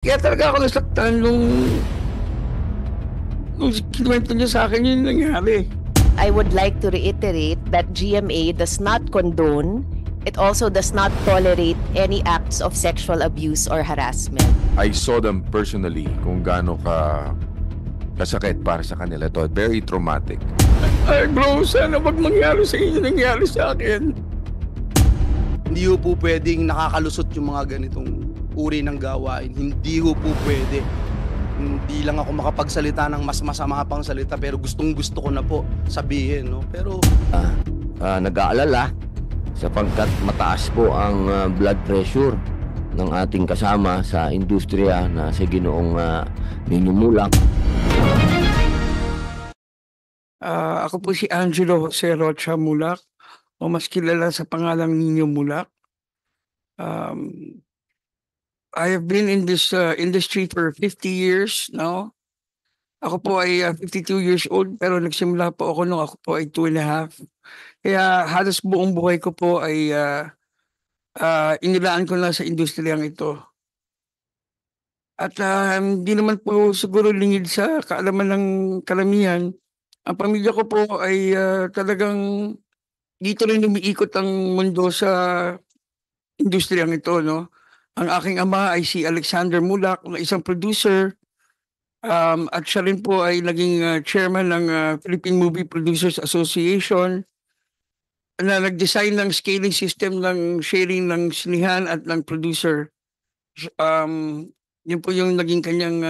Kaya talaga ako nasaktan nung kinuwento niya sa akin yung nangyari. I would like to reiterate that GMA does not condone, it also does not tolerate any acts of sexual abuse or harassment. I saw them personally kung gaano kasakit para sa kanila to. Very traumatic. Ay bro, sana wag mangyari sa inyo nangyari sa akin. Hindi ho po pwedeng nakakalusot yung mga ganitong uri ng gawain. Hindi ho po pwede. Hindi lang ako makapagsalita ng mas masama pang salita pero gustong gusto ko na po sabihin, no? Pero nag-aalala sapagkat mataas po ang blood pressure ng ating kasama sa industriya na si Ginoong Nino Mulak. Ako po si Angelo Jose Rocha Mulak, o mas kilala sa pangalang Nino Mulak. I have been in this industry for 50 years now. Ako po ay 52 years old pero nagsimula po ako nung ako po ay 2.5. Kaya halos buong buhay ko po ay inilaan ko na sa industriyang ito. At hindi naman po siguro lingid sa kaalaman ng karamihan. Ang pamilya ko po ay talagang dito rin umiikot ang mundo sa industriyang ito, no? Ang aking ama ay si Alexander Mulak, na isang producer. At siya rin po ay naging chairman ng Philippine Movie Producers Association na nag-design ng scaling system ng sharing ng sinihan at ng producer. Yun po yung naging kanyang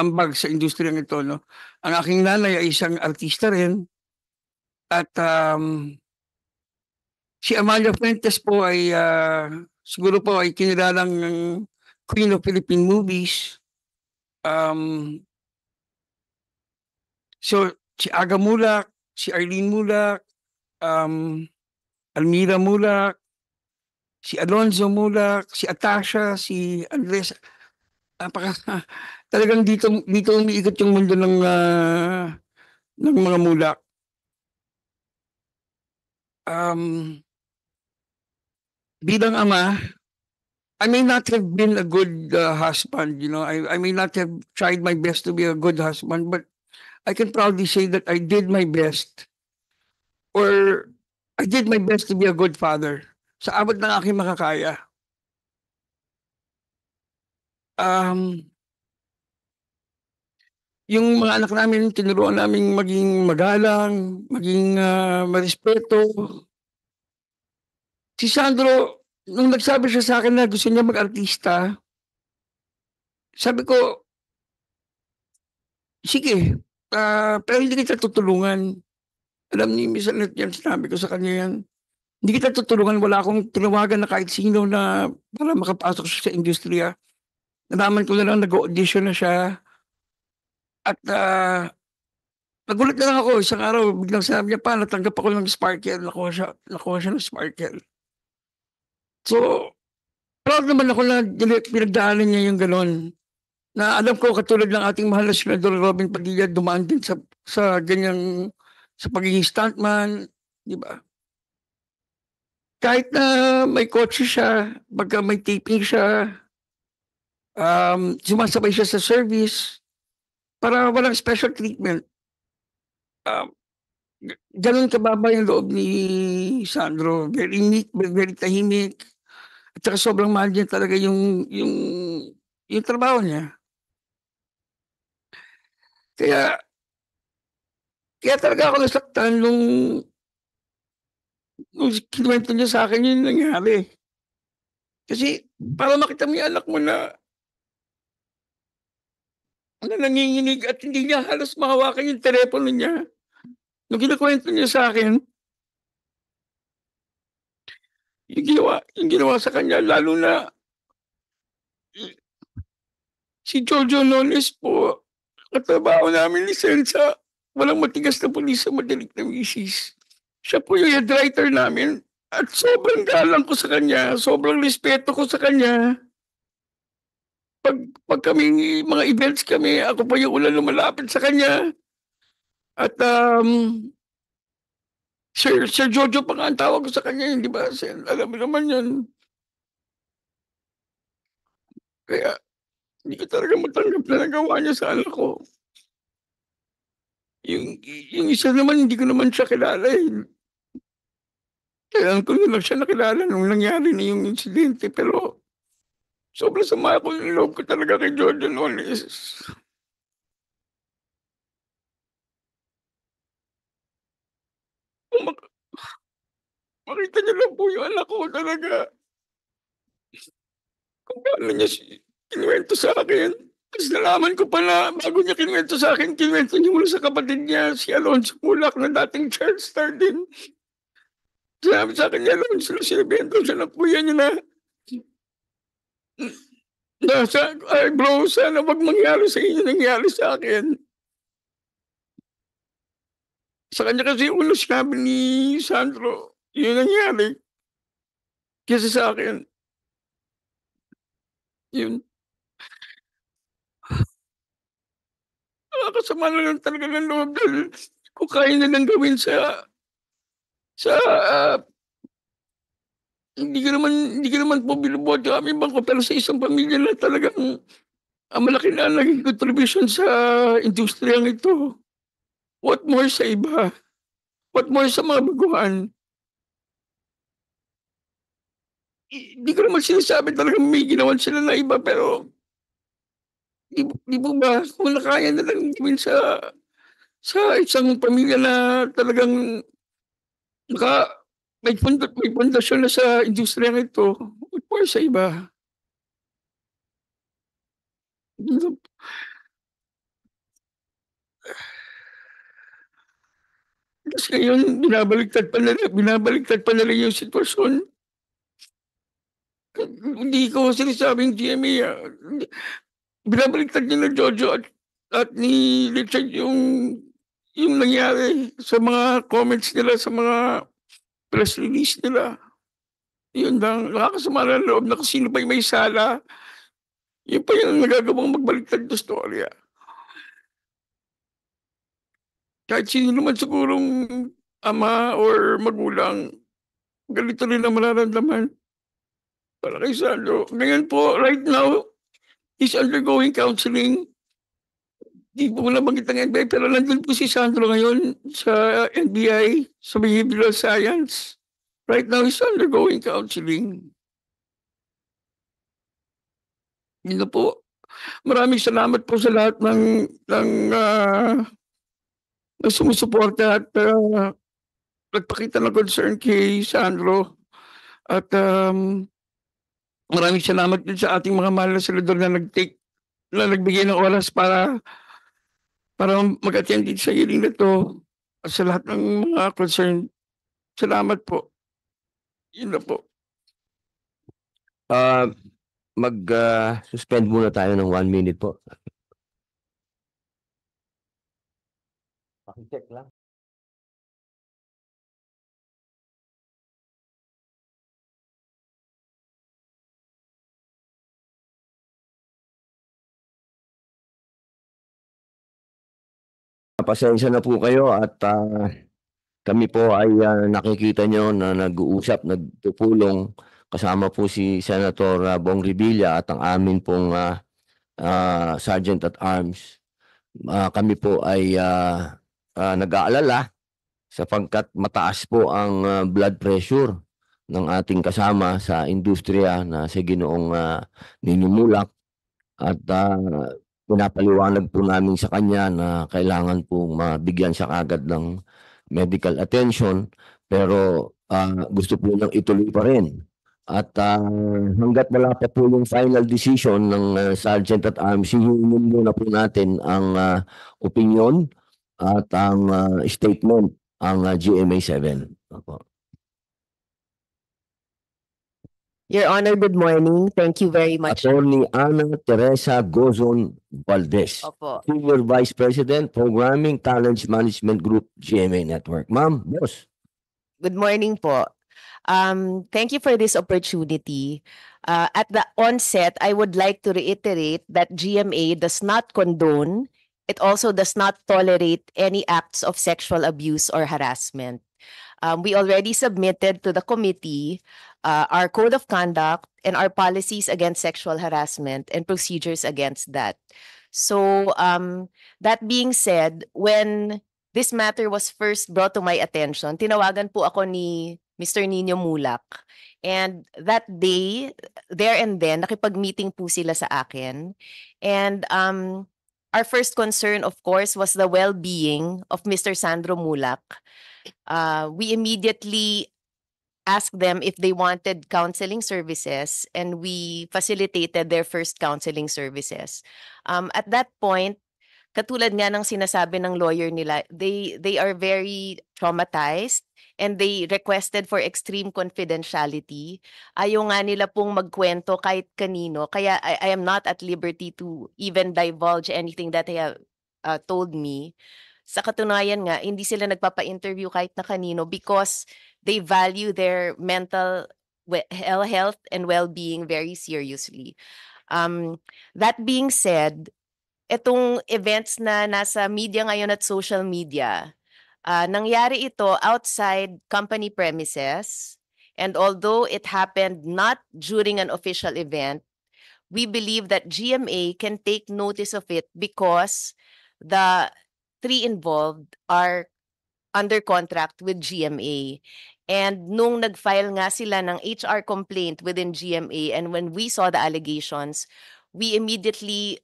ambag sa industriyang ito, no? Ang aking nanay ay isang artista rin. At si Amalia Fuentes po ay siguro po ay kinilalang Queen of Philippine Movies. So si Aga Mulak, si Arlene Mulak, Almira Mulak, si Alonzo Mulak, si Atasha, si Andres. Talagang dito umiikot yung mundo ng mga Mulak. Bilang ama, I may not have been a good husband, you know. I may not have tried my best to be a good husband, but I can proudly say that I did my best, or I did my best to be a good father sa abot ng aking makakaya. Yung mga anak namin, tinuruan namin maging magalang, maging marespeto. Si Sandro, nung nagsabi siya sa akin na gusto niya mag-artista, sabi ko, sige, pero hindi kita tutulungan. Alam ni Miss Annette yan, sinabi ko sa kanya yan. Hindi kita tutulungan, wala akong tinawagan na kahit sino na para makapasok siya sa industriya. Nalaman ko na lang nag-audition na siya. At nagulat na lang ako, isang araw, biglang sinabi niya pa, natanggap ako ng Sparkle, nakuha siya ng Sparkle. So, proud naman ako na pinagdaanan niya yung gano'n. Na alam ko, katulad ng ating mahal na Senador Robin Padilla, dumaan din sa ganyang, sa pagiging stuntman, di ba? Kahit na may kotse siya, pagka may taping siya, sumasabay siya sa service, para walang special treatment. Ganun kababa yung loob ni Sandro. Very neat, very tahimik. At saka sobrang mahal niya talaga yung trabaho niya. Kaya talaga ako nasaktan nung kinuwento niya sa akin yung nangyari. Kasi para makita mo yung anak mo na nanginginig at hindi niya halos mahawakan yung telepono niya. Nung kinukwento niya sa akin, yung ginawa sa kanya, lalo na si Jojo Nones po, katrabaho namin lisensya, walang matigas na pulis sa madaling na misis. Siya po yung head writer namin at sobrang galang ko sa kanya, sobrang respeto ko sa kanya. Pag kami, mga events kami, ako pa yung ulan lumalapit sa kanya. At Sir Jojo pa nga ang tawag ko sa kanya, di ba? Alam mo naman yun. Kaya hindi ko talaga matanggap na nagawa niya sa anak ko. Yung isa naman, hindi ko naman siya kilala eh. Kailan ko na lang siya nakilala nung nangyari na yung insidente. Pero sobrang sama ko yung loob ko talaga kay Jordan noon is kung makita niyo lang po yung anak ko talaga. Kung paano niya kinuwento sa akin. Tapos nalaman ko pa na bago niya kinuwento sa akin, kinuwento niya mula sa kapatid niya, si Alonso Mulak na dating child star din. Sabi sa akin ni Alonso, sinabihan daw siya ng kuya niya na ay bro, sana wag mangyari sa inyo nangyari sa akin. Sa kanya kasi ulo sinabi ni Sandro, yun nangyari. Kasi sa akin, yun. Nakakasama na lang talaga ng loob dahil kung kaya na lang gawin sa hindi ko naman po binubuhat yung aming bangko pero sa isang pamilya na talagang malaki na ang naging contribution sa industriyang ito. What more sa iba? What more sa mga baguhan? Hindi ko naman sinasabi talagang may ginawan sila na iba pero di po ba kung nakaya na lang gawin sa isang pamilya na talagang may pundasyon na sa industriyang ito, what more sa iba? Tapos ngayon, binabaliktad pa nila yung sitwasyon. Hindi ko sinasabing GMA, binabaliktad nila Jojo at ni Richard yung nangyari sa mga comments nila, sa mga press release nila. Yun lang, nakakasama ng loob na kung sino pa yung may sala. Yun pa yung nagagawang magbaliktad na storya. Kahit sino naman sigurong ama or magulang, ganito rin ang mararamdaman para kay Sandro. Ngayon po, right now, he's undergoing counseling. Di po na banggit ng NBI, pero nandun po si Sandro ngayon sa NBI, sa Behavioral Science. Right now, he's undergoing counseling. Yun na po. Maraming salamat po sa lahat ng sumusuporta at nagpakita ng concern kay Sandro. At maraming salamat din sa ating mga mahal na senador na nagbigay ng oras para mag-attend din sa hearing na to. At sa lahat ng mga concern, salamat po. Yun na po. Mag-suspend muna tayo ng 1 minute po. Check lang. Pasensya na po kayo at kami po ay nakikita nyo na nag-uusap, nagpupulong kasama po si Senator Bong Revilla at ang amin pong Sergeant at Arms. Kami po ay nag-aalala sapagkat mataas po ang blood pressure ng ating kasama sa industriya na si Ginoong Ninimulak at pinapaliwanag po namin sa kanya na kailangan po mabigyan siya kagad ng medical attention pero gusto po niyang ituloy pa rin. At hanggat wala pa po yung final decision ng Sergeant at Arms, hihingin muna po natin ang opinion at ang statement ang GMA 7. Opo. Your Honor, good morning. Thank you very much. Attorney Ana Teresa Gozon Valdez, Opo. Senior Vice President, Programming Talent Management Group, GMA Network. Ma'am, boss. Good morning po. Thank you for this opportunity. At the onset, I would like to reiterate that GMA does not condone, it also does not tolerate any acts of sexual abuse or harassment. We already submitted to the committee our code of conduct and our policies against sexual harassment and procedures against that. So that being said, when this matter was first brought to my attention, tinawagan po ako ni Mr. Nino Mulak. And that day, there and then, nakipag-meeting po sila sa akin. And our first concern, of course, was the well-being of Mr. Sandro Mulak. We immediately asked them if they wanted counseling services, and we facilitated their first counseling services. At that point, katulad nga ng sinasabi ng lawyer nila, they are very traumatized and they requested for extreme confidentiality. Ayaw nga nila pong magkwento kahit kanino. Kaya I am not at liberty to even divulge anything that they have told me. Sa katunayan nga, hindi sila nagpapa-interview kahit na kanino because they value their mental health and well-being very seriously. That being said, itong events na nasa media ngayon at social media, nangyari ito outside company premises. And although it happened not during an official event, we believe that GMA can take notice of it because the three involved are under contract with GMA. And nung nag-file nga sila ng HR complaint within GMA, and when we saw the allegations, we immediately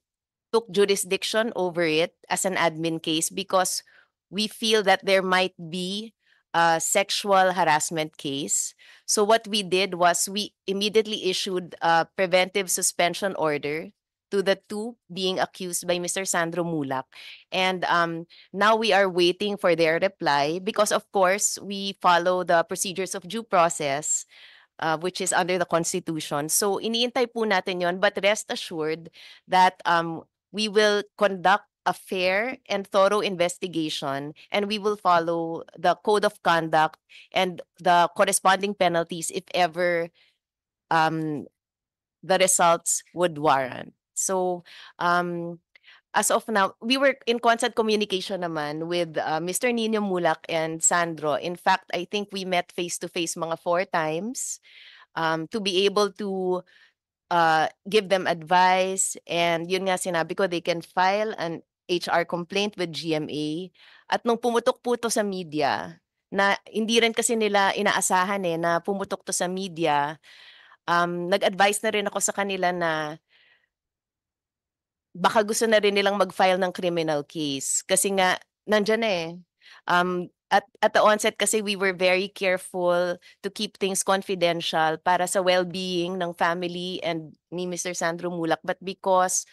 took jurisdiction over it as an admin case because we feel that there might be a sexual harassment case. So what we did was we immediately issued a preventive suspension order to the two being accused by Mr. Sandro Mulak. And now we are waiting for their reply because, of course, we follow the procedures of due process, which is under the Constitution. So iniintay po natin yon, but rest assured that we will conduct a fair and thorough investigation, and we will follow the code of conduct and the corresponding penalties if ever the results would warrant. So as of now, we were in constant communication naman with Mr. Nino Mulak and Sandro. In fact, I think we met face-to-face mga 4 times to be able to give them advice. And yun nga sinabi ko, they can file an HR complaint with GMA. At nung pumutok po to sa media, na hindi rin kasi nila inaasahan na pumutok to sa media, nag-advise na rin ako sa kanila na baka gusto na rin nilang mag-file ng criminal case. Kasi nga, nandyan at the onset kasi we were very careful to keep things confidential para sa well-being ng family and ni Mr. Sandro Mulak. But because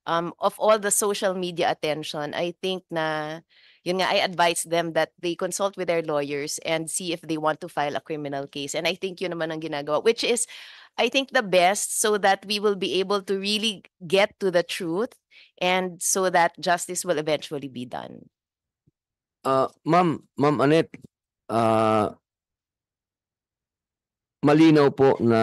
of all the social media attention, I think na yun nga, I advise them that they consult with their lawyers and see if they want to file a criminal case. And I think yun naman ang ginagawa, which is, I think, the best so that we will be able to really get to the truth and so that justice will eventually be done. Ma'am Annette, malinaw po na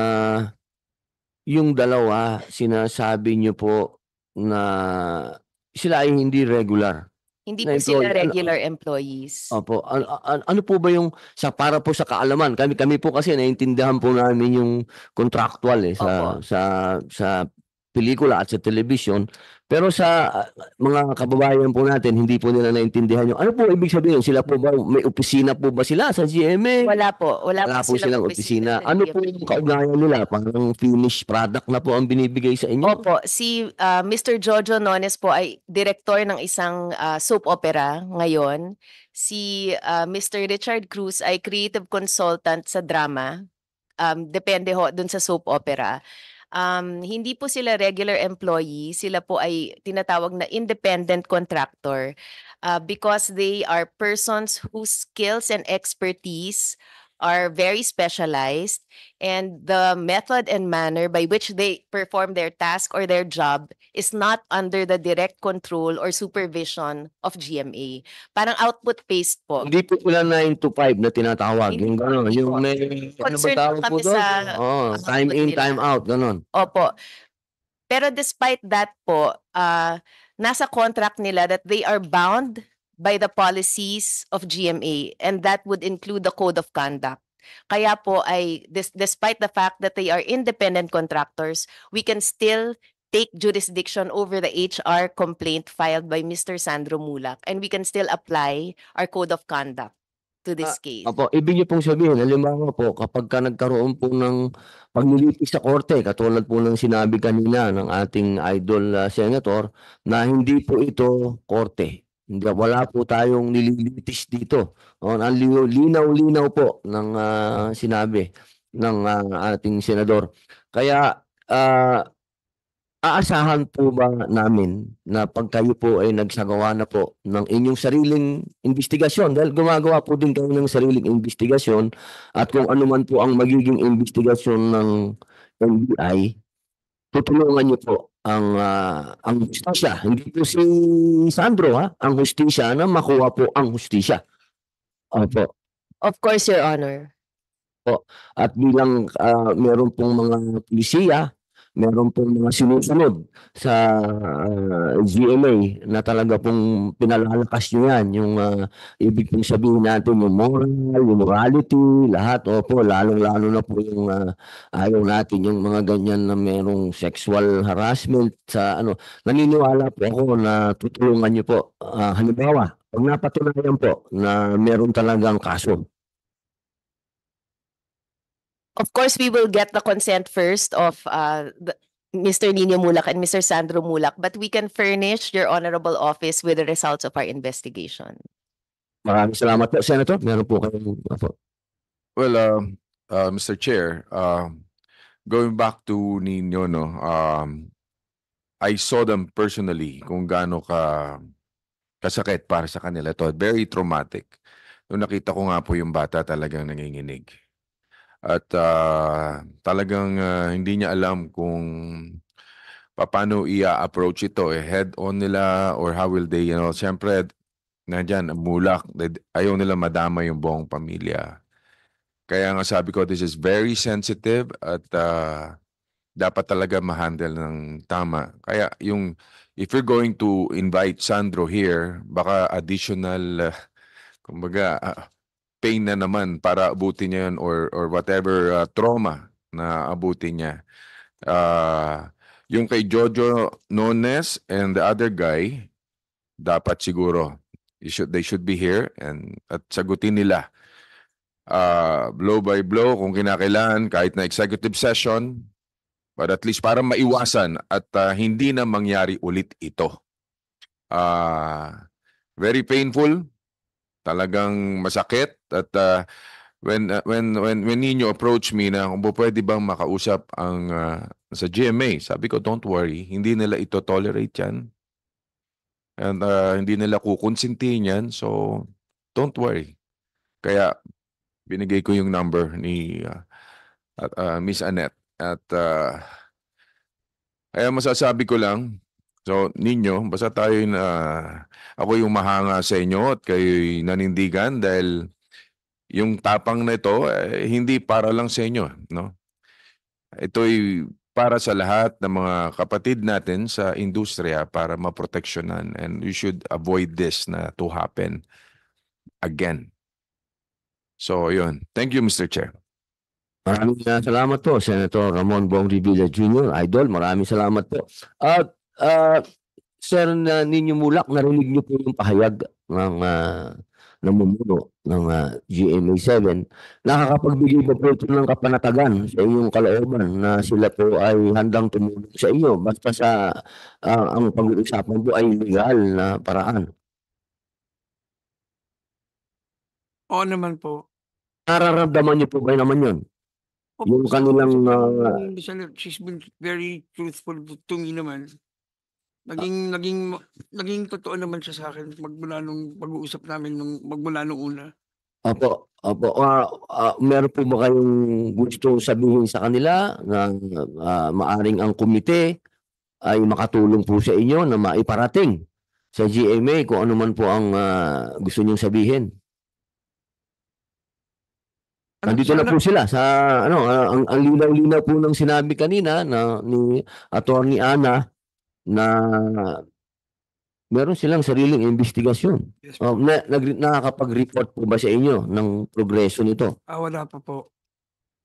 yung dalawa, sinasabi niyo po na sila ay hindi regular. Hindi Na po sila employee. regular employees. Opo. Ano po ba yung para po sa kaalaman? Kami po kasi naiintindihan po namin yung contractual Opo. sa pelikula at sa television. Pero sa mga kababayan po natin, hindi po nila naintindihan yung ano po ibig sabihin? Sila po ba, may opisina po ba sila sa GMA? Wala po. Wala Wala po silang opisina. sa Ano GMA. po yung kaugnayan nila? Parang finished product na po ang binibigay sa inyo? Opo, si Mr. Jojo Nones po ay director ng isang soap opera ngayon. Si Mr. Richard Cruz ay creative consultant sa drama. Depende ho dun sa soap opera. Hindi po sila regular employee, sila po ay tinatawag na independent contractor because they are persons whose skills and expertise are very specialized, and the method and manner by which they perform their task or their job is not under the direct control or supervision of GMA. Parang output-based po. Hindi po sila 9 to 5 na tinatawag. Hindi Yung po, gano'n. hindi Yung po. may, ano ba Concerned tawag po po kami doon? sa Time output in, nila. time out. Gano'n. Opo. Pero despite that po, nasa contract nila that they are bound by the policies of GMA, and that would include the code of conduct. Kaya po ay despite the fact that they are independent contractors, we can still take jurisdiction over the HR complaint filed by Mr. Sandro Mulak, and we can still apply our code of conduct to this case. Opo, ibig niyo pong sabihin, halimbawa po, kapag ka nagkaroon po ng paglilitis sa korte, katulad po ng sinabi kanina ng ating idol senator, na hindi po ito korte. Hindi, wala po tayong nililitis dito. O, ang linaw-linaw po ng sinabi ng ating senador. Kaya, aasahan po ba namin na pag kayo po ay nagsagawa na po ng inyong sariling investigasyon, dahil gumagawa po din kayo ng sariling investigasyon, at kung ano man po ang magiging investigasyon ng NBI, tutulungan niyo po ang hustisya. Hindi po si Sandro, ang hustisya, na makuha po ang hustisya. Opo. Of course, Your Honor. At bilang meron pong mga pulisiya, meron pong mga sinusunod sa GMA na talaga pong pinalalakas nyo yan. Yung ibig pong sabihin natin, yung moral, yung morality, lahat. Opo, lalong-lalo na po yung ayaw natin yung mga ganyan na merong sexual harassment sa ano. Naniniwala po ako na tutulungan nyo po. Halimbawa, pag napatunayan po na meron talagang kaso, Of course, we will get the consent first of Mr. Nino Mulak and Mr. Sandro Mulak, but we can furnish your honorable office with the results of our investigation. maraming salamat po, Senator. Meron po kayong Well, Mr. Chair, going back to Nino, no, I saw them personally kung gaano kasakit para sa kanila to. Very traumatic. Nung nakita ko nga po yung bata, talagang nanginginig. At talagang hindi niya alam kung paano i-approach ito. Head-on nila or how will they, siyempre, nandyan, Mulak, ayaw nila madama yung buong pamilya. Kaya nga sabi ko, this is very sensitive at dapat talaga ma-handle ng tama. Kaya if you're going to invite Sandro here, baka additional, kumbaga, pain na naman para abutin niya yun or whatever trauma na abutin niya. Yung kay Jojo Nones and the other guy, dapat siguro, they should be here at sagutin nila. Blow by blow kung kinakailangan, kahit na executive session, but at least para maiwasan at hindi na mangyari ulit ito. Very painful, talagang masakit, at when Nino approached me na kung pwede bang makausap ang sa GMA, sabi ko, don't worry, hindi nila ito tolerate yan. And hindi nila kukonsintihin yan, so don't worry. Kaya binigay ko yung number ni Miss Annette. At kaya masasabi ko lang, so ninyo, basta tayo ako yung mahanga sa inyo at kayo'y nanindigan dahil yung tapang na ito, hindi para lang sa inyo. No? Ito'y para sa lahat ng mga kapatid natin sa industriya para maproteksyonan, and you should avoid this na to happen again. So, yun. Thank you, Mr. Chair. Maraming salamat po, Senator Ramon Bong Revilla Jr., Idol. Maraming salamat po. At Sir Nino Mulak, narinig niyo po yung pahayag ng namumuno ng GMA7. Nakakapagbigay ba po ito ng kapanatagan sa inyong kalooban na sila po ay handang tumulong sa inyo basta sa ang pag-uusapan po ay legal na paraan? Oo naman po. Nararamdaman niyo po ba naman yun? Yung kanilang she's been very truthful to me naman. Naging totoo naman siya sa akin magmula nung pag-uusap namin magmula nung una. Opo. Meron po ba kayong gusto sabihin sa kanila na maaring ang komite ay makatulong po sa inyo na maiparating sa GMA kung ano man po ang gusto niyong sabihin? Nandito na po sila sa ang linaw-linaw po ng sinabi kanina na ni Attorney Ana na Meron silang sariling investigasyon. Yes po. Nakakapag-report po ba sa inyo ng progreso nito? Wala pa po.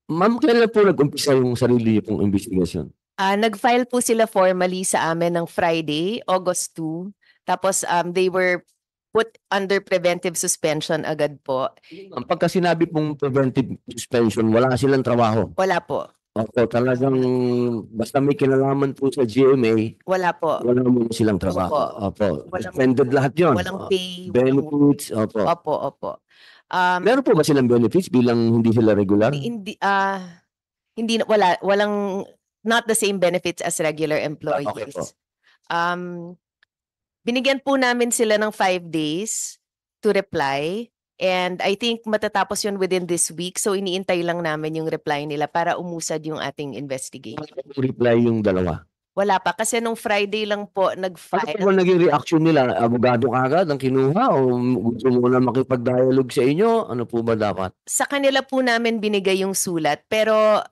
Ma'am, kailan po nag-umpisa yung sarili niyo pong investigasyon? Nag-file po sila formally sa amin ng Friday, August 2. Tapos they were put under preventive suspension agad po. Ma'am, pagka sinabi pong preventive suspension, wala silang trabaho. Wala po. Opo, talagang basta may kinalaman po sa GMA, Wala po. wala mo silang trabaho. Opo, Walang- suspended lahat yun. Walang pay. walang- Benefits, opo. Opo. Meron po ba silang benefits bilang hindi sila regular? Hindi walang not the same benefits as regular employees. Okay po. Binigyan po namin sila ng 5 days to reply, and I think matatapos yun within this week, so iniintay lang namin yung reply nila para umusad yung ating investigation. Reply yung dalawa. Wala pa kasi nung Friday lang po Ano nag-file. po ba naging reaction nila? Abogado kagad ang kinuha o gusto mo na makipag-dialogue sa inyo? Ano po ba dapat? Sa kanila po namin binigay yung sulat, pero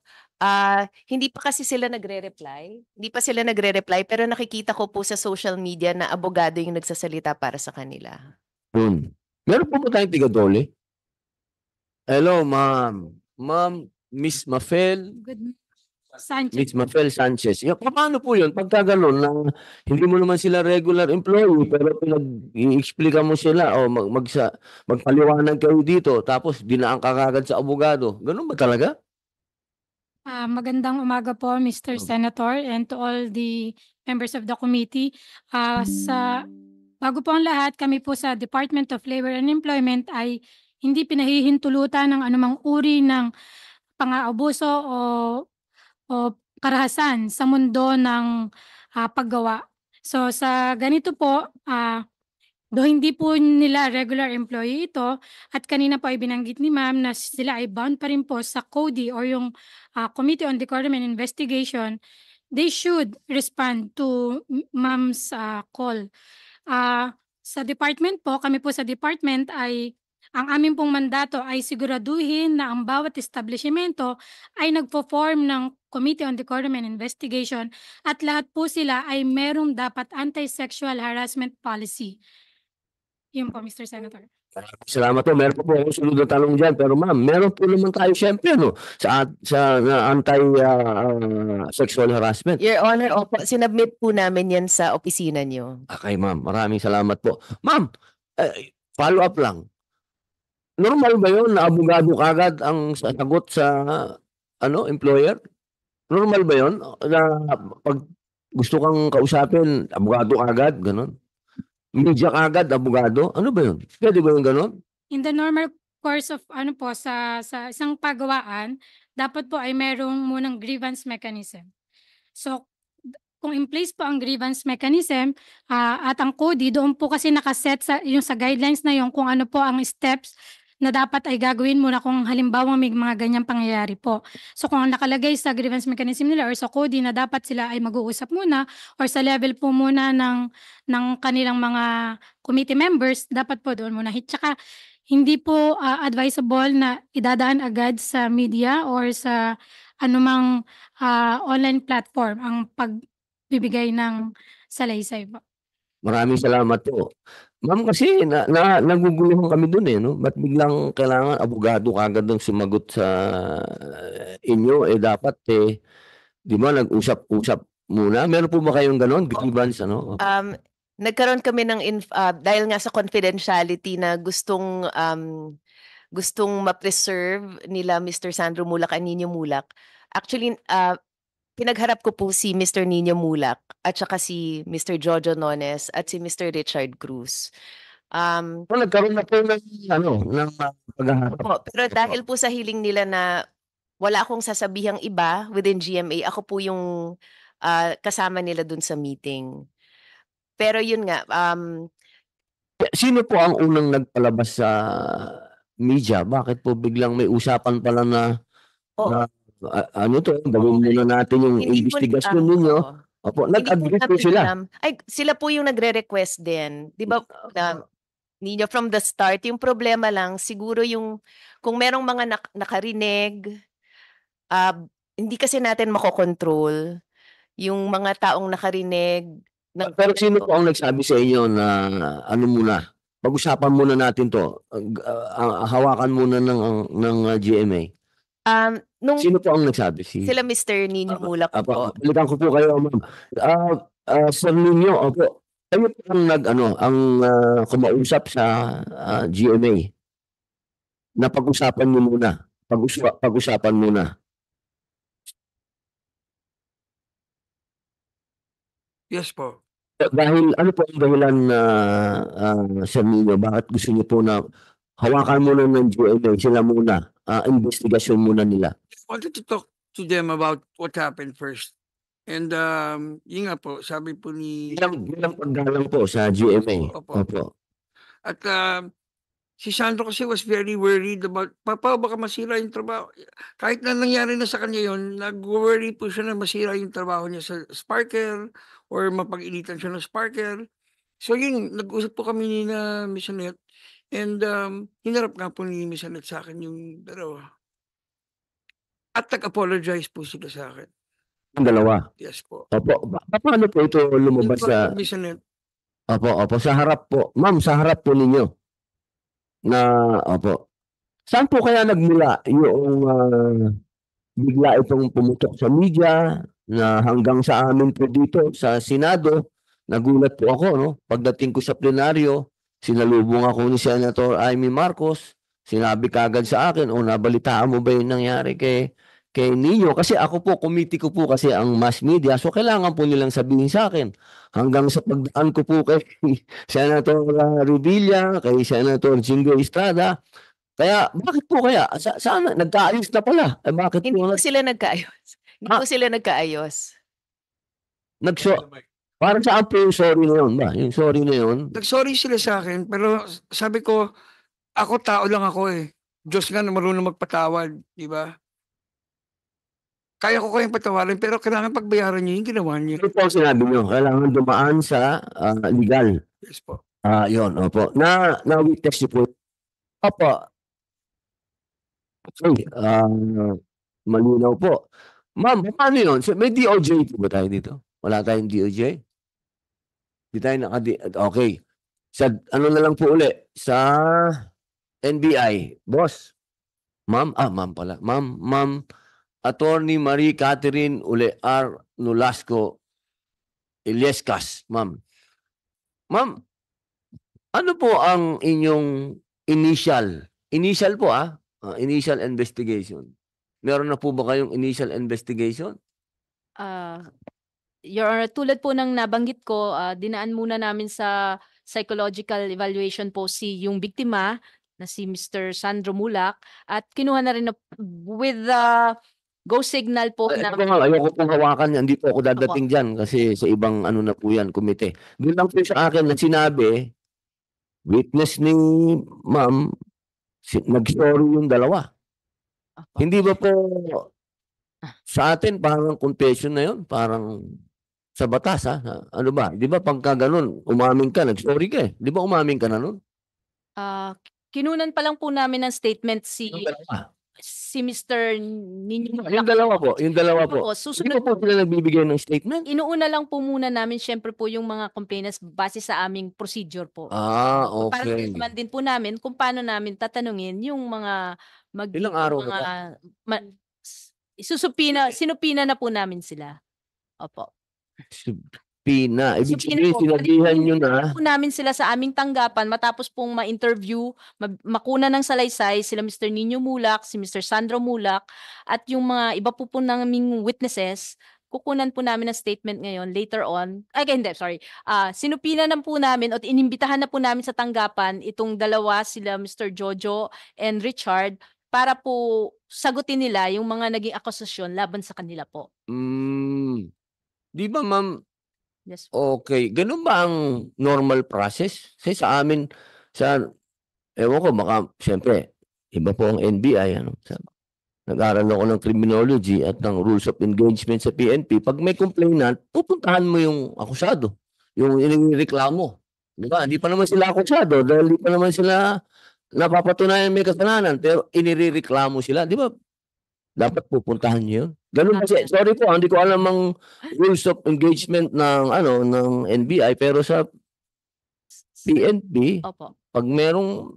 hindi pa kasi sila nagre-reply. Hindi pa sila nagre-reply, pero nakikita ko po sa social media na abogado yung nagsasalita para sa kanila. Yun. Meron po ba tayong tigadole? Hello, ma'am. Ma'am, Miss Mafel. Sanchez. Miss Mafel Sanchez. Paano po yun? Pagka gano'n na hindi mo naman sila regular employee pero pinag-i-explica mo sila o magpaliwanag kayo dito tapos dinaan ka kagad sa abogado. Ganun ba talaga? Magandang umaga po, Mr. Senator, and to all the members of the committee. Bago po ang lahat, kami po sa Department of Labor and Employment ay hindi pinahihintulutan ng anumang uri ng pang-aabuso o karahasan sa mundo ng paggawa. So sa ganito po, do hindi po nila regular employee ito, at kanina po ay binanggit ni ma'am na sila ay bound pa rin po sa CODI or yung Committee on Decorum and Investigation, they should respond to ma'am's call. Sa department po, kami po sa department ay ang aming pong mandato ay siguraduhin na ang bawat establishmento ay nagpo-form ng Committee on Decorum and Investigation at lahat po sila ay merong dapat anti-sexual harassment policy. Yun po, Mr. Senator. Salamat po. Meron po akong sunod na tanong dyan. Pero ma'am, meron po naman tayo siyempre sa anti-sexual harassment. Your Honor, opo, sinubmit po namin yan sa opisina nyo. Okay, ma'am. Maraming salamat po. Ma'am, follow up lang. Normal ba yun na abogado kagad ang sasagot sa employer? Normal ba yun na pag gusto kang kausapin, abogado kagad, ganon? Media kagad, abogado? Ano ba yun? Pwede ba yun ganon? In the normal course of sa isang pagawaan, dapat po ay merong munang grievance mechanism. So kung in place po ang grievance mechanism at ang CODI, doon po kasi nakaset sa guidelines na yung kung ano po ang steps na dapat ay gagawin muna kung halimbawa may mga ganyang pangyayari po. So kung nakalagay sa grievance mechanism nila or sa CODI na dapat sila ay mag-uusap muna or sa level po muna ng kanilang mga committee members, dapat po doon muna. Tsaka hindi po advisable na idadaan agad sa media or sa anumang online platform ang pagbibigay ng salaysay po. Maraming salamat po. Ma'am, kasi naguguluhan kami dun no? Ba't biglang kailangan abogado kagad ang sumagot sa inyo? Dapat di ba nag-usap-usap muna? Meron po ba kayong ganon? Grievance, Nagkaroon kami ng dahil nga sa confidentiality na gustong ma-preserve nila Mr. Sandro Mulak at Nino Mulak. Actually, pinagharap ko po si Mr. Nino Mulak at saka si Mr. Jojo Nones at si Mr. Richard Cruz. Nagkaroon na po ng paghaharap. Pero dahil po sa hiling nila na wala akong sasabihang iba within GMA, ako po yung kasama nila dun sa meeting. Pero yun nga, sino po ang unang nagpalabas sa media? Bakit po biglang may usapan pala na gawin muna natin yung investigasyon ninyo? Opo, nag-agree po sila. Sila po yung nagre-request din. Di ba, Nino, from the start, yung problema lang, siguro yung, kung merong mga nakarinig, hindi kasi natin makokontrol yung mga taong nakarinig, Pero sino po ang nagsabi sa inyo na ano muna, pag-usapan muna natin 'to, hawakan muna ng GMA? Nung Sino po ang nagsabi? sila Mr. Nino Mulak po. Balikan ko po kayo, ma'am. Sir Nino, opo. Kayo po ang kumausap sa GMA na pag-usapan niyo muna. Pag-usapan muna. Yes po. Dahil ano po ang dahilan na Sir Nino, bakit gusto niyo po na hawakan muna ng GMA, sila muna, investigasyon muna nila? Wanted to talk to them about what happened first. And yun nga po, sabi po ni Bilang paggalang po sa GMA. Opo. Opo. at si Sandro kasi was very worried about baka masira yung trabaho. Kahit na nangyari na sa kanya yun, nag-worry po siya na masira yung trabaho niya sa Sparker or mapag-initan siya ng Sparker. So yun, nag-usap po kami ni na Miss Annette and hinarap nga po ni Miss Annette sa akin yung dalawa. At nag-apologize po sila sa akin. Yung dalawa. Yes po. Opo. Paano po ito lumabas sa... Miss Annette. Opo. Sa harap po. Ma'am, sa harap po ninyo. Opo. Saan po kaya nagmula yung bigla itong pumutok sa media na hanggang sa amin po dito sa Senado, nagulat po ako, no? Pagdating ko sa plenaryo, sinalubong ako ni Senator Amy Marcos, sinabi kagad sa akin, nabalitaan mo ba yung nangyari kay Nino? Kasi ako po, committee ko po kasi ang mass media, so kailangan po nilang sabihin sa akin. Hanggang sa pagdaan ko po kay Senator Revilla, kay Senator Jingo Estrada, kaya bakit po kaya? Sana nagkaayos na pala. Bakit Hindi po po sila nagkaayos. Hindi po sila nagkaayos. Parang saan po yung sorry na yun ba? Yung sorry na yun? Nag-sorry sila sa akin, pero sabi ko, ako tao lang ako eh. Diyos nga na marunong magpatawad, di ba? Kaya ko kayong patawarin, pero kailangan pagbayaran niyo yung ginawa niyo. Ito po ang sinabi nyo, kailangan dumaan sa legal. Yes po. Yun, opo. Na-witness niyo po. Opo. Okay, malinaw po. Ma'am, paano yun? May DOJ po ba tayo dito? Wala tayong DOJ? Di tayo okay. Sa ano na lang po uli? Sa NBI. Boss. Ma'am, ma'am pala. Ma'am, Attorney Marie Catherine R. Nolasco Illescas. Ma'am. Ma'am, ano po ang inyong initial po initial investigation? Meron na po ba kayong initial investigation? Your Honor, tulad po ng nabanggit ko, dinaan muna namin sa psychological evaluation po yung biktima na si Mr. Sandro Mulak at kinuha na rin with the go signal po na Ayoko pong hawakan yan. Hindi po ako dadating dyan kasi sa ibang ano na po yan, komite. Bilang po sa akin na sinabi, witness ni ma'am, nag-story yung dalawa. Hindi ba po sa atin parang confession na yun? Parang sa batas ano ba? Di ba pagka ganun, umamin ka, nag-story ka eh. Di ba umamin ka na nun? kinunan pa lang po namin ng statement Yung dalawa. si Mr. Nino. Yung dalawa po. Hindi Susunod po sila nagbibigay ng statement? Inuuna lang po muna namin syempre po yung mga complainants base sa aming procedure po. Para Okay. naman din po namin kung paano namin tatanungin yung mga Ilang araw na ba? sinupina na po namin sila. Opo. Pina. Ibig Subpina sabihin, po. sinabihan nyo na. Po namin sila sa aming tanggapan matapos pong ma-interview, makuna ng salaysay sila Mr. Nino Mulak, si Mr. Sandro Mulak at yung mga iba po naming witnesses. Kukunan po namin ng statement ngayon later on. Sinupina na po namin at inimbitahan na po namin sa tanggapan itong dalawa sila Mr. Jojo and Richard para po sagutin nila yung mga naging akusasyon laban sa kanila po. Di ba ma'am, Yes. okay, ganun ba ang normal process? Kasi sa amin, ewan ko, baka, siyempre, iba po ang NBI, nag-aral ako ng criminology at ng rules of engagement sa PNP. Pag may complainant, pupuntahan mo yung akusado, yung inireklamo. Di ba? Hindi pa naman sila akusado dahil hindi pa naman sila napapatunayan may kasalanan, pero inireklamo sila. Di ba? Dapat pupuntahan niyo yun. Ganun kasi, sorry po, hindi ko alam ang rules of engagement ng ng NBI, pero sa PNP, Opo. pag merong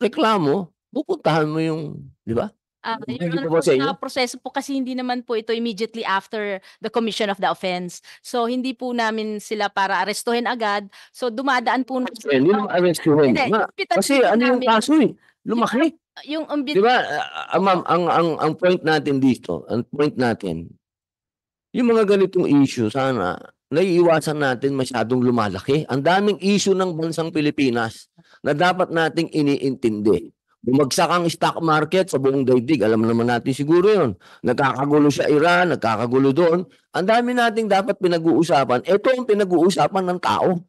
reklamo, pupuntahan mo yung, di ba? Your Hindi Honor, po ba sa inyo? sa proseso po kasi hindi naman po ito immediately after the commission of the offense. So hindi po namin sila para arestuhin agad. So dumadaan po na Hindi naman arrestuhin. Hindi, Kasi ano yung kaso eh? Lumaki. yung Di ba, ma'am, ang point natin dito, yung mga ganitong issue, sana, naiiwasan natin masyadong lumalaki. Ang daming issue ng bansang Pilipinas na dapat nating iniintindi. Bumagsak ang stock market sa buong daigdig. Alam naman natin siguro yun. Nagkakagulo sa Iran, nagkakagulo doon. Ang dami nating dapat pinag-uusapan. Ito ang pinag-uusapan ng tao.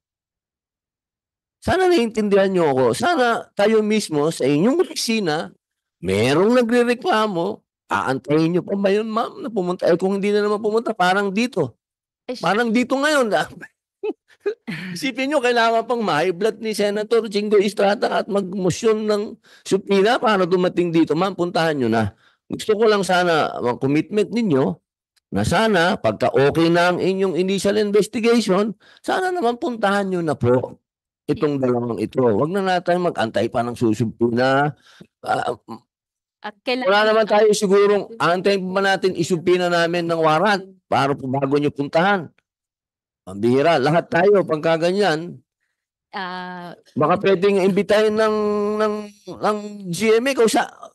Sana naiintindihan niyo ako. Sana tayo mismo sa inyong opisina, merong nagrereklamo, aantayin niyo pa ba yun, ma'am, na pumunta? Kung hindi na naman pumunta, parang dito. Parang dito ngayon. Isipin niyo, kailangan pang ma-blood ni Senator Jingo Estrada at mag-motion ng supina para dumating dito. Ma'am, puntahan niyo na. Gusto ko lang sana ang commitment ninyo na sana, pagka okay na ang inyong initial investigation, sana naman puntahan niyo na po itong dalawang ito. Huwag na natin mag-antay pa ng susubpina. At Wala naman tayo sigurong antayin pa natin isubpina namin ng warrant para po bago nyo puntahan. Ang bihira. Lahat tayo, pagka ganyan, baka pwedeng imbitahin ng GMA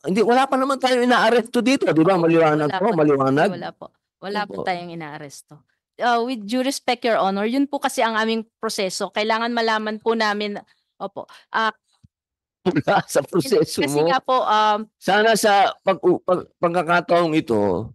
hindi, wala pa naman tayo inaaresto dito, di ba? Maliwanag po, maliwanag. Wala po. Wala po tayong inaaresto. With due respect, Your Honor, yun po kasi ang aming proseso. Kailangan malaman po namin, opo. Wala sa proseso Kasi mo. nga po, Sana sa pagkakataong ito,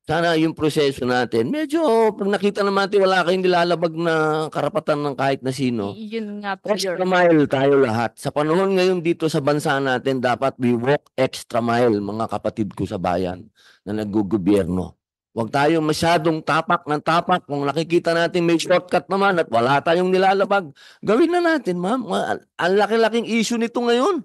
sana yung proseso natin, medyo pag nakita naman natin wala kayong nilalabag na karapatan ng kahit na sino. yun nga po, Your Extra mile tayo lahat. Sa panahon ngayon dito sa bansa natin, dapat we walk extra mile, mga kapatid ko sa bayan na naggugobyerno. Huwag tayo masyadong tapak ng tapak. Kung nakikita natin may shortcut naman at wala tayong nilalabag, gawin na natin, ma'am. Ang laki-laking issue nito ngayon.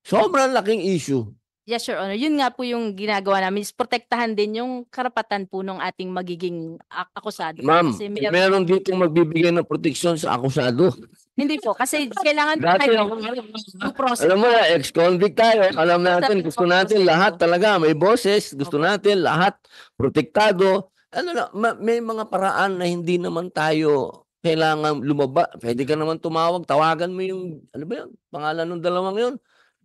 Sobrang laking issue. Yes, Your Honor. Yun nga po yung ginagawa namin is protektahan din yung karapatan po ng ating magiging akusado. Ma'am, Kasi meron dito magbibigay ng proteksyon sa akusado. hindi po, kasi kailangan Dati due process. alam mo na, ex-convict tayo. Alam natin, gusto natin lahat talaga. May boses. Gusto natin lahat protektado. May mga paraan na hindi naman tayo kailangan lumaba. Pwede ka naman tumawag. Tawagan mo yung, ano ba yun? Pangalan ng dalawang yun.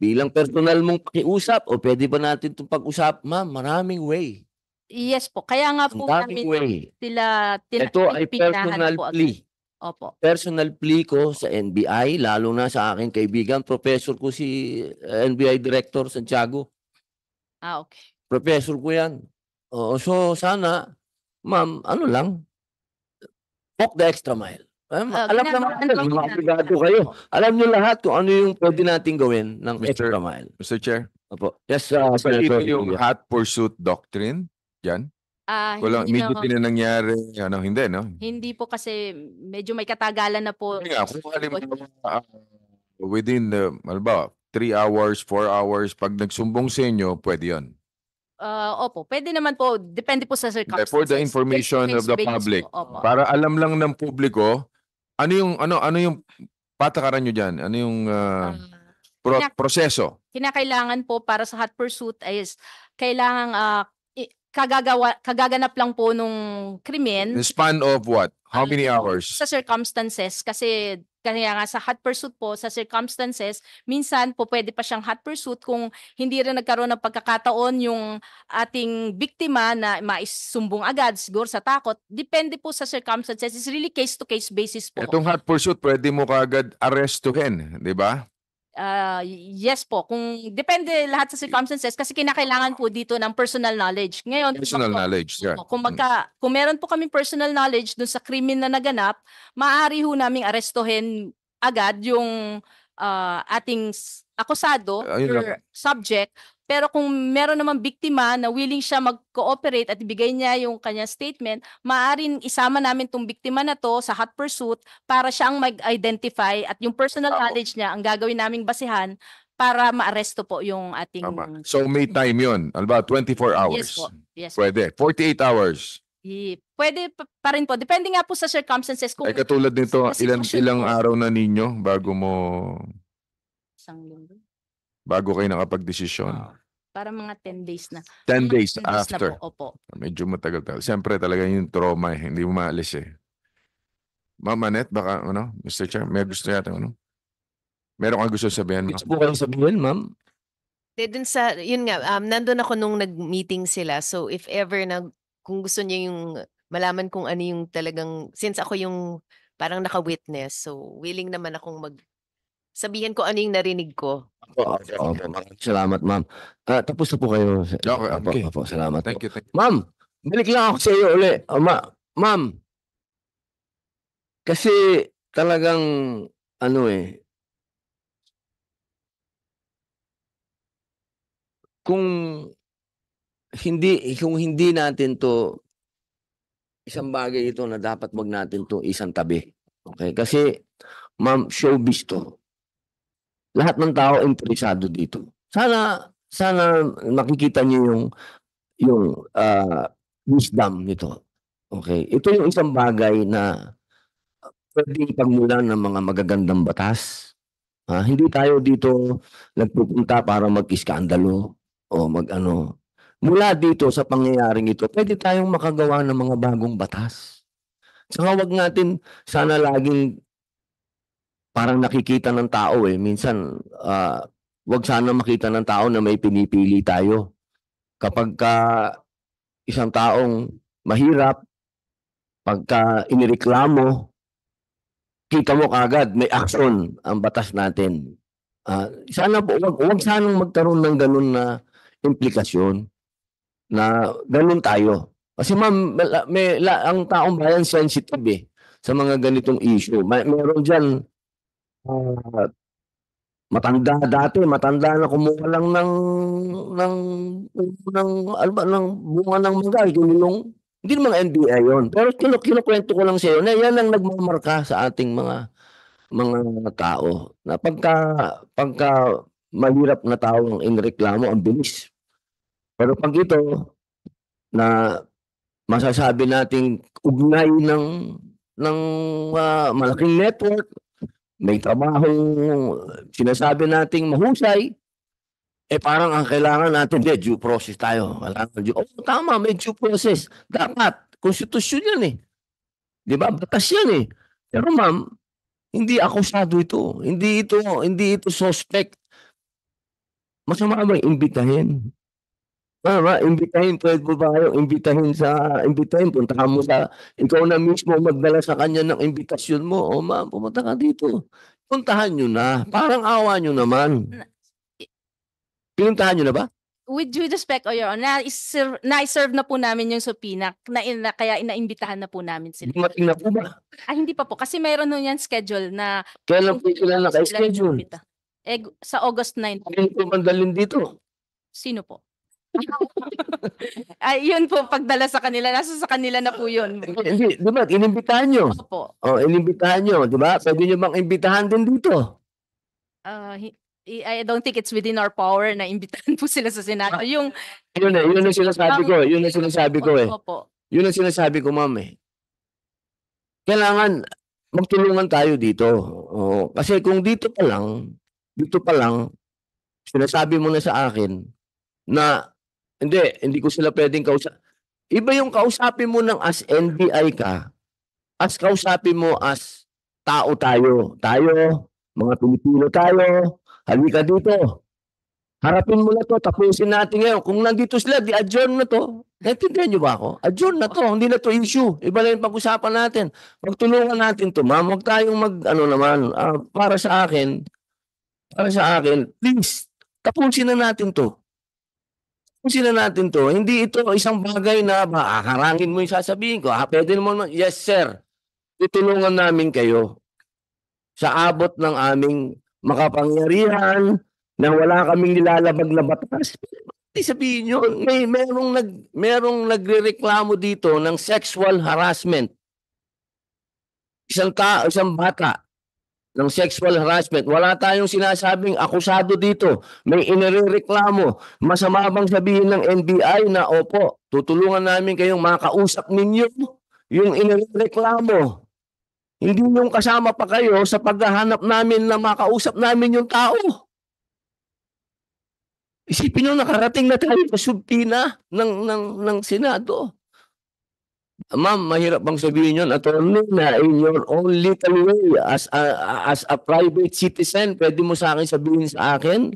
Bilang personal mong pakiusap o pwede ba natin itong pag-usap? Ma'am, maraming way. Yes po. Kaya nga Ang po daming way. sila Ito ay personal po agad. plea. Opo. Personal plea ko sa NBI, lalo na sa aking kaibigan, professor ko si NBI Director Santiago. Okay. Professor ko yan. So sana, ma'am, ano lang, walk the extra mile. Alam naman natin, mga abogado kayo. Alam niyo lahat kung ano yung pwede nating gawin ng extra mile. Mr. Chair, Opo. Yes, ito Senator. yung hot pursuit doctrine. Yan. Walang Hindi immediately na nangyari. Hindi, no? Hindi po kasi medyo may katagalan na po. Kaya nga, kung halimbawa, within the, 3 hours, 4 hours, pag nagsumbong sa inyo, pwede yun. Opo, pwede naman po. Depende po sa circumstances. For the information of the Case-to-case basis public. po, opo. Para alam lang ng publiko, ano yung patakaran nyo dyan? Ano yung proseso? Kinakailangan po para sa hot pursuit is kailangan kagaganap lang po nung krimen. The span of what? How many hours? Sa circumstances kasi kaya nga sa hot pursuit po, sa circumstances, minsan po pwede pa siyang hot pursuit kung hindi rin nagkaroon ng pagkakataon yung ating biktima na maisumbong agad siguro sa takot. Depende po sa circumstances. It's really case-to-case basis po. Itong hot pursuit, pwede mo kaagad arrestuhin, di ba? Yes po, kung depende lahat sa circumstances kasi kinakailangan po dito ng personal knowledge. Ngayon, Personal knowledge, yeah. kung meron po kaming personal knowledge dun sa krimen na naganap, maaari ho naming arestuhin agad yung ating akusado or subject. Pero kung meron naman biktima na willing siya mag-cooperate at ibigay niya yung kanyang statement, maaaring isama namin tong biktima na to sa hot pursuit para siya ang mag-identify at yung personal knowledge niya ang gagawin naming basihan para maaresto po yung ating... Tama. So may time yun. Ano ba? 24 hours. Yes po. Yes po. Pwede. 48 hours. Pwede pa rin po. Depende nga po sa circumstances kung Ay katulad nito, sa sitwasyon ilang po. araw na ninyo isang linggo. bago kayo nakapag-desisyon? Para mga 10 days na. 10 Mga days 10 na after. po. Opo. Medyo matagal-tagal. Siyempre talaga yung trauma eh. Hindi mo maalis eh. Ma'am Annette, baka Mr. Chair, may gusto yata Meron kang gusto sabihin? Gusto po kayong sabihin, ma'am? Dun sa, yun nga, nandun ako nung nag-meeting sila. So if ever na, kung gusto niya yung malaman kung ano yung talagang, since ako yung parang naka-witness, so willing naman akong sabihin ko ano yung narinig ko. Maraming salamat, ma'am. Tapos na po kayo. Okay. Opo, salamat Thank po. you. Ma'am, balik lang ako sa iyo uli. Ma'am, kasi talagang kung hindi natin to, isang bagay ito na dapat wag natin to isang tabi. Okay? Kasi ma'am, showbiz to. Lahat ng tao interesado dito. Sana makikita niyo yung wisdom nito. Okay? Ito yung isang bagay na pwedeng pagmulan ng mga magagandang batas. Hindi tayo dito nagpupunta para mag-iskandalo o Mula dito sa pangyayaring ito, pwede tayong makagawa ng mga bagong batas. Saka wag natin sana laging parang nakikita ng tao minsan wag sana makita ng tao na may pinipili tayo. Kapag isang taong mahirap, pagka inireklamo, kita mo kagad may action ang batas natin. Sana po wag sanang magkaroon ng ganun na implikasyon na ganun tayo. Kasi ma'am, ang taong bayan sensitive sa mga ganitong issue. Meron diyan matanda na kumuha lang ng bunga ng mangga, kinulong. Hindi naman NBI yon. Pero kinukwento ko lang sa iyo na yan ang nagmamarka sa ating mga tao. Na pagka mahirap na tao ang inireklamo, ang bilis. Pero pag ito na masasabi nating ugnay ng malaking network, may trabaho, sinasabi nating mahusay, parang ang kailangan natin, due process tayo. Tama, may due process. Dapat, konstitusyon yan Di ba? Batas yan Pero ma'am, hindi akusado ito. Hindi ito suspect. Masama ba imbitahin? Imbitahin, pwede mo ba kayo imbitahin, puntahan mo ikaw na mismo magdala sa kanya ng imbitasyon mo. Ma'am, pumunta ka dito. Puntahan nyo na. Parang awa nyo naman. Pinuntahan nyo na ba? With due respect, Your Honor, na-serve na po namin yung subpoena, kaya inaimbitahan na po namin sila. Dumating na po ba? Hindi pa po, kasi mayroon nun yan schedule na... Kailan po sila naka-schedule? Sa August 9. Kailan po mandalin dito? Sino po? Yun po, pagdala sa kanila. Nasa sa kanila na po yun. Hindi, diba? Inimbitahan nyo. Opo. Inimbitahan nyo, diba? Pwede nyo bang imbitahan din dito? I don't think it's within our power na imbitahan po sila sa Senado. Yun ang sinasabi ko. Yun ang sinasabi ko Opo. Yun ang sinasabi ko, ma'am Kailangan magtulungan tayo dito. Kasi kung dito pa lang, sinasabi mo na sa akin na hindi ko sila pwedeng kausap. Iba yung kausapin mo ng as NBI ka, as kausapin mo as tao tayo. Tayo, mga Pilipino tayo, halika dito. Harapin mo na to, tapusin natin ngayon. Kung nandito sila, di-adjourn na to. Naintindihan niyo ba ako? Adjourn na to, hindi na to issue. Iba na yung pag-usapan natin. Magtulungan natin to, ma'am. Huwag tayong para sa akin, please, tapusin na natin to. Hindi ito isang bagay na harangin mo yung sasabihin ko. Pwede naman, yes sir, tutulungan namin kayo sa abot ng aming makapangyarihan na wala kaming nilalabag na batas. Sabihin nyo, merong nagrereklamo dito ng sexual harassment. Isang bata ng sexual harassment. Wala tayong sinasabing akusado dito. May inirereklamo. Masama bang sabihin ng NBI na opo, tutulungan namin kayong makausap ninyo yung inireklamo. Hindi yung kasama pa kayo sa paghahanap namin na makausap namin yung tao. Isipin nyo, nakarating na tayo sa subpina ng Senado. Ma'am, mahirap bang sabihin yun, attorney, na in your own little way, as a private citizen, pwede mo sa akin sabihin sa akin,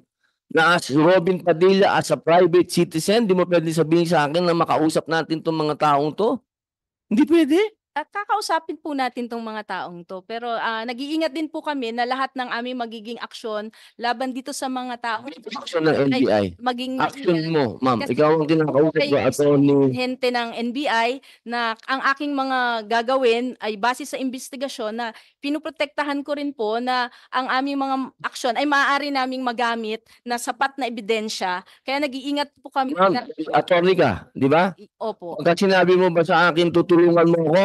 na as Robin Padilla, as a private citizen, di mo pwede sabihin sa akin na makausap natin itong mga taong to? Hindi pwede. At kakausapin po natin tong mga taong to. Pero nag-iingat din po kami na lahat ng aming magiging aksyon laban dito sa mga tao Action ng NBI. maging Action mo, ma'am. Kasi Ikaw ang kinakausap ko, attorney. hente ng NBI na ang aking mga gagawin ay base sa investigasyon na pinuprotektahan ko rin po na ang aming mga aksyon ay maaari naming magamit na sapat na ebidensya. Kaya nag-iingat po kami. Ma'am, attorney ka, di ba? Opo. Pagka sinabi mo ba sa akin, tutulungan mo ako,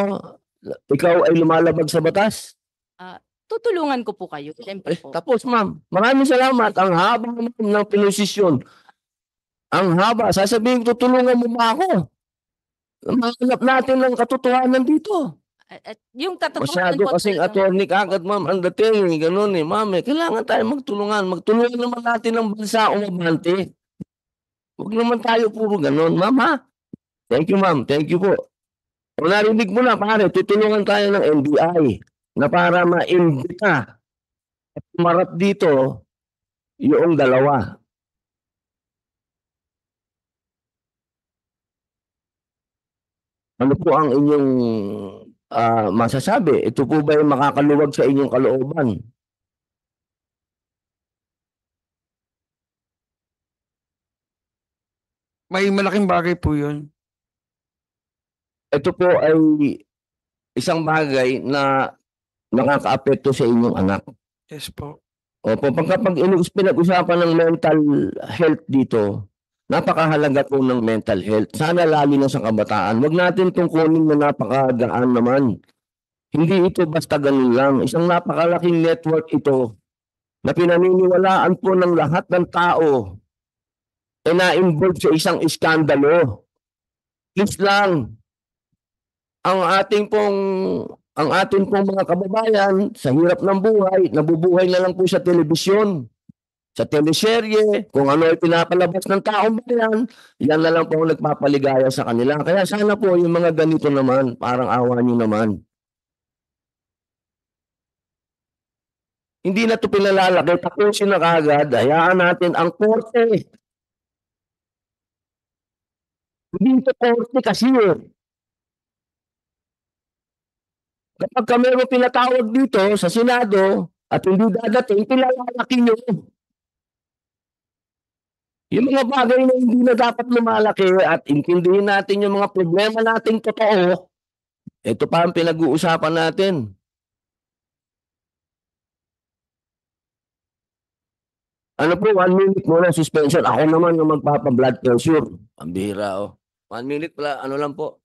ikaw ay lumalabag sa batas? Tutulungan ko po kayo. Siyempre po. Tapos ma'am, maraming salamat. Ang haba ma'am ng pinosisyon. Ang haba. Sasabihin, tutulungan mo ba ako? Mahanap natin ng katotohanan dito. At yung katotohanan Masyado ko kasing talaga- attorney kagad ma'am. Ang dating, ganun eh. Ma'am, kailangan tayo magtulungan. Magtulungan naman natin ang bansa umabante. Huwag naman tayo puro ganun, ma'am ha? Thank you ma'am. Thank you po. Kung narinig mo na pare, tutulungan tayo ng NBI na para maimbita at marap dito yung dalawa. Ano po ang inyong masasabi? Ito po ba yung makakaluwag sa inyong kalooban? May malaking bagay po yun. Ito po ay isang bagay na nakakaapekto sa inyong anak. Yes po. Opo, pag pinag-usapan ng mental health dito, napakahalaga po ng mental health. Sana lalo na sa kabataan. Huwag natin tungkulin na napakagaan naman. Hindi ito basta ganun lang. Isang napakalaking network ito na pinaniniwalaan po ng lahat ng tao na-involve sa isang iskandalo. Please lang, ang ating pong mga kababayan sa hirap ng buhay, nabubuhay na lang po sa telebisyon, sa teleserye, kung ano ay pinapalabas ng taong bayan, yan na lang po ang nagpapaligaya sa kanila. Kaya sana po yung mga ganito naman, parang awa nyo naman. Hindi na ito pinalalaki, tapusin na kagad, hayaan natin ang korte. Hindi ito korte kasi kapag kami mo pinatawag dito sa Senado at hindi dadating, pinalalaki nyo. Yung mga bagay na hindi na dapat lumalaki at intindihin natin yung mga problema nating totoo, ito pa ang pinag-uusapan natin. Ano po, 1 minute muna suspension. Ako naman yung magpapa-blood pressure. Ang bihira, oh. 1 minute pala, ano lang po.